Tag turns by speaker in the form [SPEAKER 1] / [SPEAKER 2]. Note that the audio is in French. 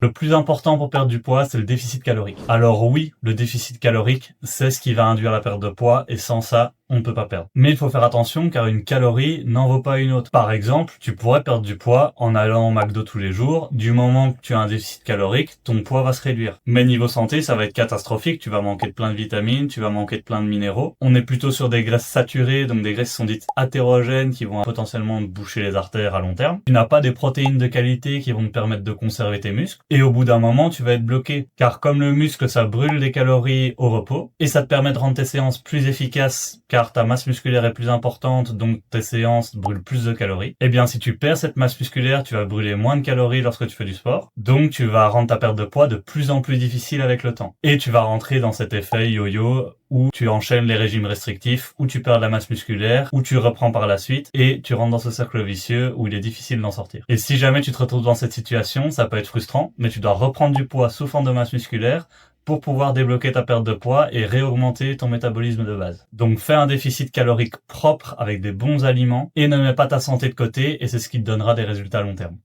[SPEAKER 1] Le plus important pour perdre du poids, c'est le déficit calorique. Alors oui, le déficit calorique, c'est ce qui va induire la perte de poids et sans ça, on ne peut pas perdre. Mais il faut faire attention car une calorie n'en vaut pas une autre. Par exemple, tu pourrais perdre du poids en allant au McDo tous les jours. Du moment que tu as un déficit calorique, ton poids va se réduire. Mais niveau santé, ça va être catastrophique. Tu vas manquer de plein de vitamines, tu vas manquer de plein de minéraux. On est plutôt sur des graisses saturées, donc des graisses qui sont dites athérogènes qui vont potentiellement te boucher les artères à long terme. Tu n'as pas des protéines de qualité qui vont te permettre de conserver tes muscles. Et au bout d'un moment, tu vas être bloqué. Car comme le muscle, ça brûle des calories au repos et ça te permet de rendre tes séances plus efficaces car ta masse musculaire est plus importante, donc tes séances brûlent plus de calories. Eh bien, si tu perds cette masse musculaire, tu vas brûler moins de calories lorsque tu fais du sport. Donc, tu vas rendre ta perte de poids de plus en plus difficile avec le temps. Et tu vas rentrer dans cet effet yo-yo où tu enchaînes les régimes restrictifs, où tu perds de la masse musculaire, où tu reprends par la suite, et tu rentres dans ce cercle vicieux où il est difficile d'en sortir. Et si jamais tu te retrouves dans cette situation, ça peut être frustrant, mais tu dois reprendre du poids sous forme de masse musculaire pour pouvoir débloquer ta perte de poids et réaugmenter ton métabolisme de base. Donc fais un déficit calorique propre avec des bons aliments et ne mets pas ta santé de côté et c'est ce qui te donnera des résultats à long terme.